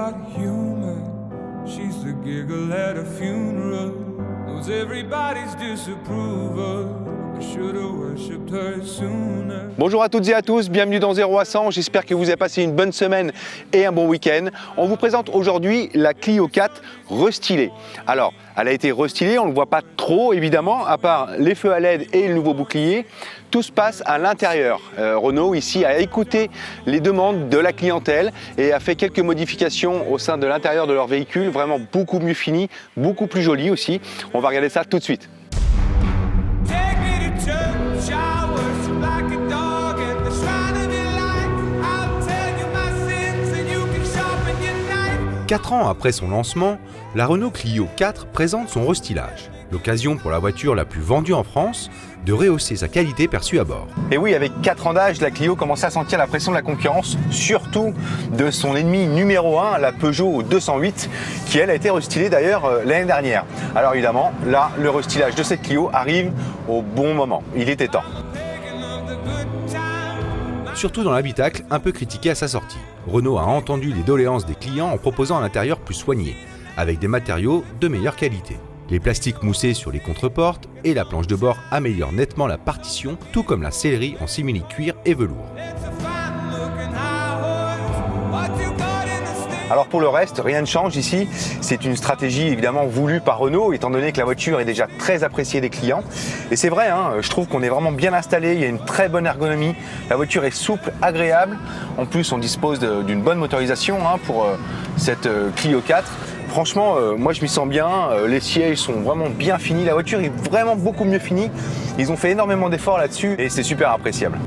got humor. She's the giggle at a funeral. Knows everybody's disapproval. I should've worshipped her sooner. Bonjour à toutes et à tous, bienvenue dans 0 à 100. J'espère que vous avez passé une bonne semaine et un bon week-end. On vous présente aujourd'hui la Clio 4 restylée. Alors, elle a été restylée, on ne le voit pas trop évidemment, à part les feux à LED et le nouveau bouclier. Tout se passe à l'intérieur. Renault ici a écouté les demandes de la clientèle et a fait quelques modifications au sein de l'intérieur de leur véhicule, vraiment beaucoup mieux fini, beaucoup plus joli aussi. On va regarder ça tout de suite. 4 ans après son lancement, la Renault Clio 4 présente son restylage. L'occasion pour la voiture la plus vendue en France de rehausser sa qualité perçue à bord. Et oui, avec 4 ans d'âge, la Clio commençait à sentir la pression de la concurrence, surtout de son ennemi numéro 1, la Peugeot 208, qui elle a été restylée d'ailleurs l'année dernière. Alors évidemment, là, le restylage de cette Clio arrive au bon moment. Il était temps. Surtout dans l'habitacle, un peu critiqué à sa sortie. Renault a entendu les doléances des clients en proposant un intérieur plus soigné, avec des matériaux de meilleure qualité. Les plastiques moussés sur les contreportes et la planche de bord améliorent nettement la partition, tout comme la sellerie en simili-cuir et velours. Alors pour le reste, rien ne change ici. C'est une stratégie évidemment voulue par Renault, étant donné que la voiture est déjà très appréciée des clients. Et c'est vrai, je trouve qu'on est vraiment bien installé, il y a une très bonne ergonomie. La voiture est souple, agréable. En plus, on dispose d'une bonne motorisation pour cette Clio 4. Franchement, moi je m'y sens bien, les sièges sont vraiment bien finis, la voiture est vraiment beaucoup mieux finie. Ils ont fait énormément d'efforts là-dessus et c'est super appréciable.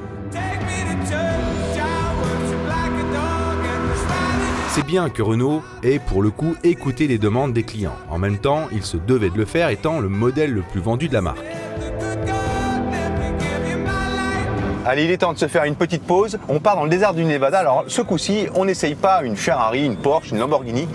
C'est bien que Renault ait pour le coup écouté les demandes des clients. En même temps, il se devait de le faire étant le modèle le plus vendu de la marque. Allez, il est temps de se faire une petite pause. On part dans le désert du Nevada. Alors ce coup-ci, on n'essaye pas une Ferrari, une Porsche, une Lamborghini.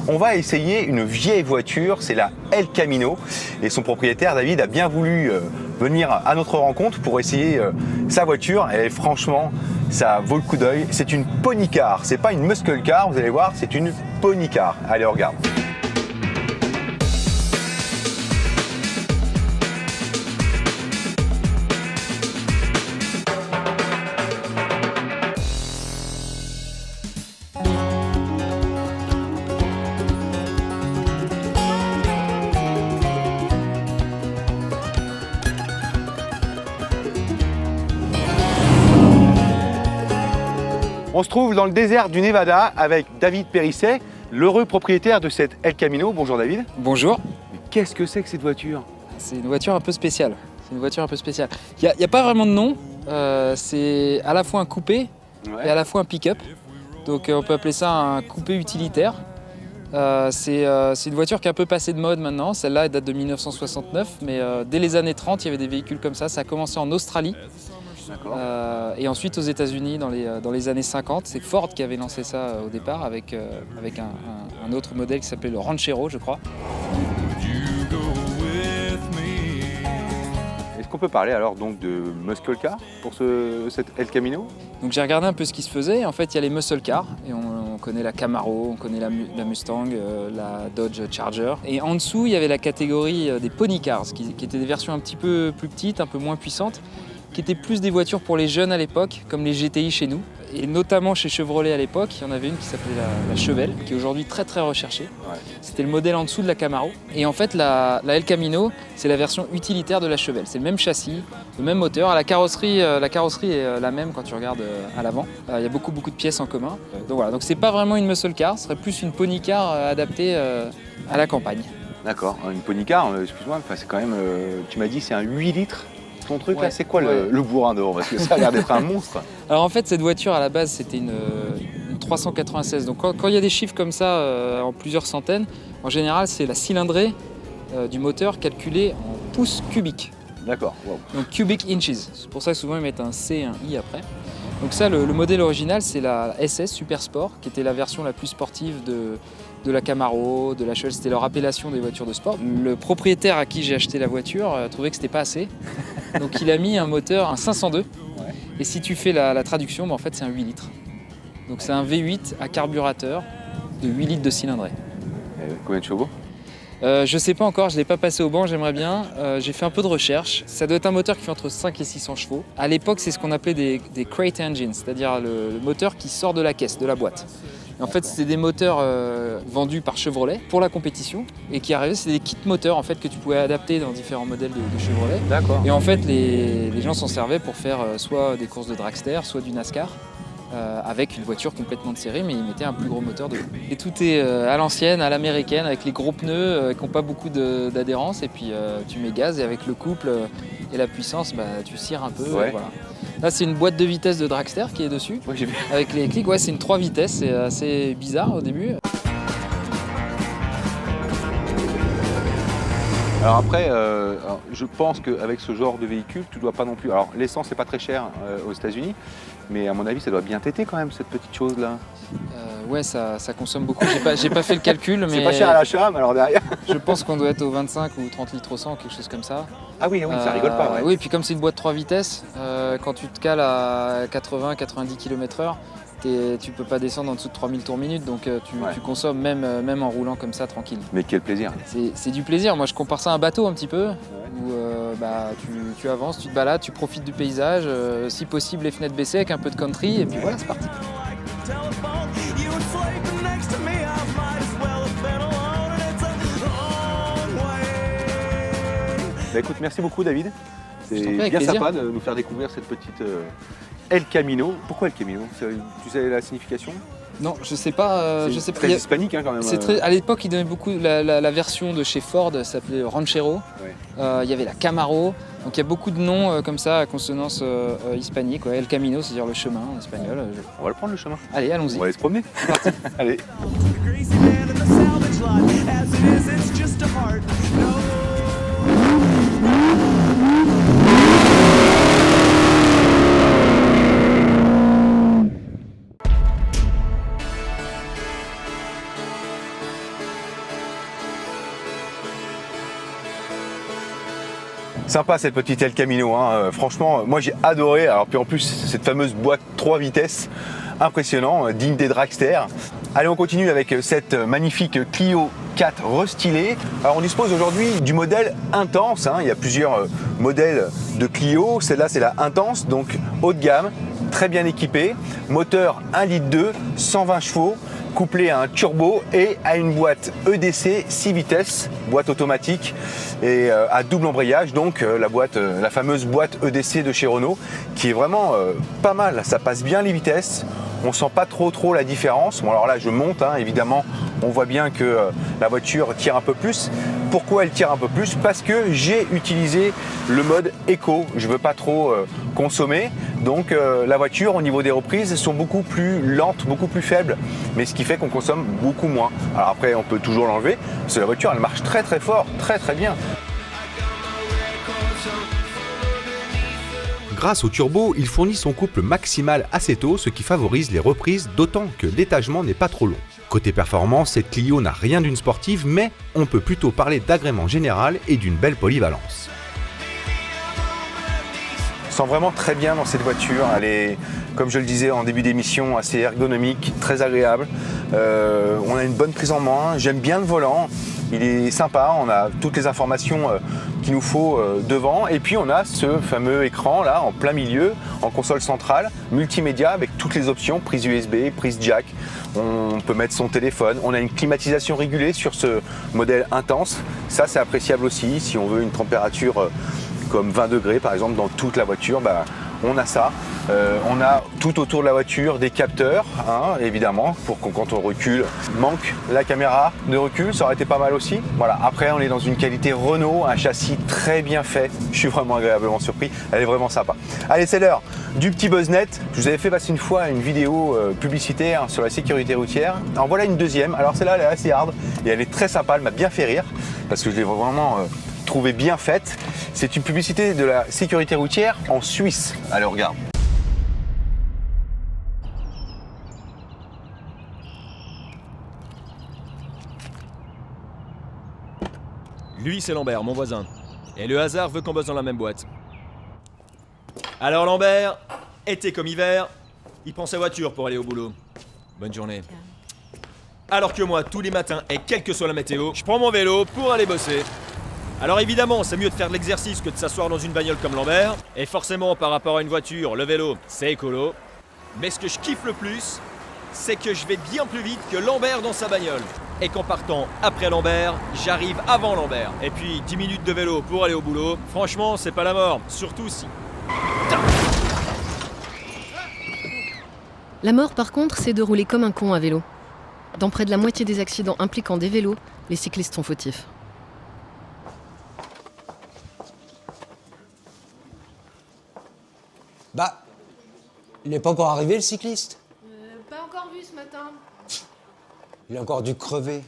On va essayer une vieille voiture, c'est la El Camino. Et son propriétaire, David, a bien voulu venir à notre rencontre pour essayer sa voiture. Et franchement, ça vaut le coup d'œil. C'est une pony car, c'est pas une muscle car, vous allez voir, c'est une pony car. Allez, on regarde. On se trouve dans le désert du Nevada avec David Périsset, l'heureux propriétaire de cette El Camino. Bonjour David. Bonjour. Mais qu'est-ce que c'est que cette voiture? C'est une voiture un peu spéciale. Il n'y a pas vraiment de nom. C'est à la fois un coupé et à la fois un pick-up. Donc on peut appeler ça un coupé utilitaire. C'est une voiture qui est un peu passée de mode maintenant. Celle-là elle date de 1969, mais dès les années 30, il y avait des véhicules comme ça. Ça a commencé en Australie. Et ensuite aux États-Unis dans les années 50, c'est Ford qui avait lancé ça au départ avec un autre modèle qui s'appelait le Ranchero, je crois. Est-ce qu'on peut parler alors donc de muscle car pour cette El Camino? Donc j'ai regardé un peu ce qui se faisait. En fait, il y a les muscle cars et on connaît la Camaro, on connaît la Mustang, la Dodge Charger. Et en dessous, il y avait la catégorie des pony cars, qui étaient des versions un petit peu plus petites, un peu moins puissantes, qui étaient plus des voitures pour les jeunes à l'époque, comme les GTI chez nous. Et notamment chez Chevrolet à l'époque, il y en avait une qui s'appelait la Chevelle, qui est aujourd'hui très très recherchée. Ouais. C'était le modèle en dessous de la Camaro. Et en fait, la El Camino, c'est la version utilitaire de la Chevelle. C'est le même châssis, le même moteur. La carrosserie est la même quand tu regardes à l'avant. Il y a beaucoup de pièces en commun. Donc voilà, donc c'est pas vraiment une muscle car, ce serait plus une pony car adaptée à la campagne. D'accord, une pony car, excuse-moi, c'est quand même, tu m'as dit c'est un 8 litres. Ton truc là, c'est quoi le bourrin devant? Parce que ça a l'air d'être un monstre. Alors en fait, cette voiture à la base, c'était une 396. Donc quand il y a des chiffres comme ça, en plusieurs centaines, en général, c'est la cylindrée du moteur calculée en pouces cubiques. D'accord. Wow. Donc cubic inches. C'est pour ça que souvent ils mettent un C et un I après. Donc ça, le modèle original, c'est la SS Super Sport, qui était la version la plus sportive de la Camaro, de la Chevelle. C'était leur appellation des voitures de sport. Le propriétaire à qui j'ai acheté la voiture trouvait que c'était pas assez. Donc il a mis un moteur, un 502. Ouais. Et si tu fais la traduction, en fait c'est un 8 litres. Donc c'est un V8 à carburateur de 8 litres de cylindrée. Combien de chevaux? Je sais pas encore, je l'ai pas passé au banc, j'aimerais bien. J'ai fait un peu de recherche. Ça doit être un moteur qui fait entre 5 et 600 chevaux. À l'époque, c'est ce qu'on appelait des crate engines, c'est-à-dire le moteur qui sort de la caisse, de la boîte. Et en fait, c'était des moteurs vendus par Chevrolet pour la compétition et qui arrivaient, c'était des kits moteurs en fait que tu pouvais adapter dans différents modèles de Chevrolet. D'accord. Et en fait, les gens s'en servaient pour faire soit des courses de dragster, soit du NASCAR. Avec une voiture complètement de série, mais ils mettaient un plus gros moteur dedans. Et tout est à l'ancienne, à l'américaine, avec les gros pneus qui n'ont pas beaucoup d'adhérence, et puis tu mets gaz, et avec le couple et la puissance, tu cires un peu. Ouais. Voilà. Là, c'est une boîte de vitesse de dragster qui est dessus, Ouais, j'ai vu. avec les clics. Ouais, c'est une 3 vitesses, c'est assez bizarre au début. Alors après, je pense qu'avec ce genre de véhicule, tu dois pas non plus... Alors l'essence, c'est pas très cher aux États-Unis, mais à mon avis, ça doit bien téter quand même, cette petite chose-là. Ouais, ça consomme beaucoup. J'ai pas fait le calcul, mais C'est pas cher à l'achat, mais alors derrière... je pense qu'on doit être aux 25 ou 30 litres au 100, quelque chose comme ça. Ah oui, ça rigole pas, ouais. Oui, puis comme c'est une boîte 3 vitesses, quand tu te cales à 80-90 km/h, tu peux pas descendre en dessous de 3000 tours minute, donc tu consommes même en roulant comme ça tranquille. Mais quel plaisir. C'est du plaisir. Moi, je compare ça à un bateau un petit peu, où tu avances, tu te balades, tu profites du paysage, si possible les fenêtres baissées avec un peu de country, et puis voilà, c'est parti. Bah écoute, merci beaucoup David. C'est t'en prie, avec bien plaisir. sympa de nous faire découvrir cette petite El Camino. Pourquoi El Camino? Tu sais la signification? Non, je sais pas. Je sais C'est pas. très hispanique quand même. C'est très, à l'époque, ils donnaient beaucoup. La version de chez Ford s'appelait Ranchero. Ouais. Il y avait la Camaro. Donc il y a beaucoup de noms comme ça à consonance hispanique. Ouais. El Camino, c'est-à-dire le chemin en espagnol. On va le prendre le chemin. Allez, allons-y. On va aller se promener. Allez. Sympa cette petite El Camino, hein. Franchement, moi j'ai adoré. Alors puis en plus cette fameuse boîte 3 vitesses, impressionnant, digne des dragsters. Allez, on continue avec cette magnifique Clio 4 restylée. Alors on dispose aujourd'hui du modèle Intense, hein. Il y a plusieurs modèles de Clio. Celle-là c'est la Intense, donc haut de gamme, très bien équipée. Moteur 1,2 litre, 120 chevaux. Couplé à un turbo et à une boîte EDC 6 vitesses, boîte automatique et à double embrayage, donc la fameuse boîte EDC de chez Renault qui est vraiment pas mal, ça passe bien les vitesses, on sent pas trop la différence. Bon alors là je monte, hein, évidemment on voit bien que la voiture tire un peu plus. Pourquoi elle tire un peu plus? Parce que j'ai utilisé le mode éco, je veux pas trop consommer, donc la voiture au niveau des reprises sont beaucoup plus lentes, beaucoup plus faibles, mais ce qui fait qu'on consomme beaucoup moins. Alors après on peut toujours l'enlever, parce que la voiture elle marche très fort, très bien. Grâce au turbo, il fournit son couple maximal assez tôt, ce qui favorise les reprises, d'autant que l'étagement n'est pas trop long. Côté performance, cette Clio n'a rien d'une sportive, mais on peut plutôt parler d'agrément général et d'une belle polyvalence. On sent vraiment très bien dans cette voiture, elle est, comme je le disais en début d'émission, assez ergonomique, très agréable. On a une bonne prise en main, j'aime bien le volant, il est sympa, on a toutes les informations qu'il nous faut devant, et puis on a ce fameux écran là en plein milieu, en console centrale, multimédia avec toutes les options, prise USB, prise jack, on peut mettre son téléphone, on a une climatisation régulée sur ce modèle Intense, ça c'est appréciable aussi, si on veut une température comme 20 degrés par exemple dans toute la voiture, on a ça. On a tout autour de la voiture des capteurs, hein, évidemment, pour que quand on recule, manque la caméra de recul, ça aurait été pas mal aussi. Voilà. Après, on est dans une qualité Renault, un châssis très bien fait. Je suis vraiment agréablement surpris. Elle est vraiment sympa. Allez, c'est l'heure du petit BuzzNet. Je vous avais fait passer une fois une vidéo publicitaire sur la sécurité routière. En voilà une deuxième. Alors celle-là, elle est assez hard et elle est très sympa. Elle m'a bien fait rire parce que je l'ai vraiment trouvée bien faite. C'est une publicité de la sécurité routière en Suisse. Allez, on regarde. Lui, c'est Lambert, mon voisin. Et le hasard veut qu'on bosse dans la même boîte. Alors Lambert, été comme hiver, il prend sa voiture pour aller au boulot. Bonne journée. Alors que moi, tous les matins, et quelle que soit la météo, je prends mon vélo pour aller bosser. Alors évidemment, c'est mieux de faire de l'exercice que de s'asseoir dans une bagnole comme Lambert. Et forcément, par rapport à une voiture, le vélo, c'est écolo. Mais ce que je kiffe le plus, c'est que je vais bien plus vite que Lambert dans sa bagnole. Et qu'en partant après Lambert, j'arrive avant Lambert. Et puis 10 minutes de vélo pour aller au boulot, franchement, c'est pas la mort. Surtout si... La mort, par contre, c'est de rouler comme un con à vélo. Dans près de la moitié des accidents impliquant des vélos, les cyclistes sont fautifs. Bah, il n'est pas encore arrivé le cycliste. Pas encore vu ce matin. Il a encore dû crever.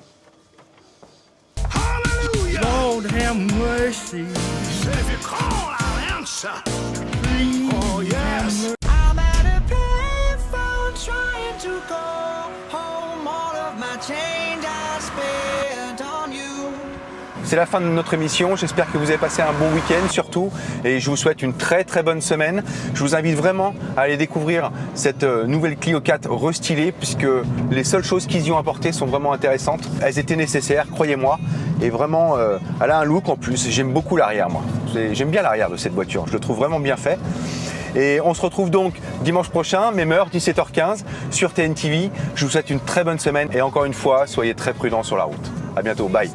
Lord have mercy. If you call, I'll answer. Please. Oh, yes. I'm at a payphone trying to call home. All of my change I spent on you. C'est la fin de notre émission, j'espère que vous avez passé un bon week-end surtout et je vous souhaite une très très bonne semaine. Je vous invite vraiment à aller découvrir cette nouvelle Clio 4 restylée puisque les seules choses qu'ils y ont apportées sont vraiment intéressantes. Elles étaient nécessaires, croyez-moi, et vraiment elle a un look en plus. J'aime beaucoup l'arrière moi, j'aime bien l'arrière de cette voiture, je le trouve vraiment bien fait. Et on se retrouve donc dimanche prochain, même heure, 17h15 sur TNTV. Je vous souhaite une très bonne semaine et encore une fois, soyez très prudents sur la route. À bientôt, bye.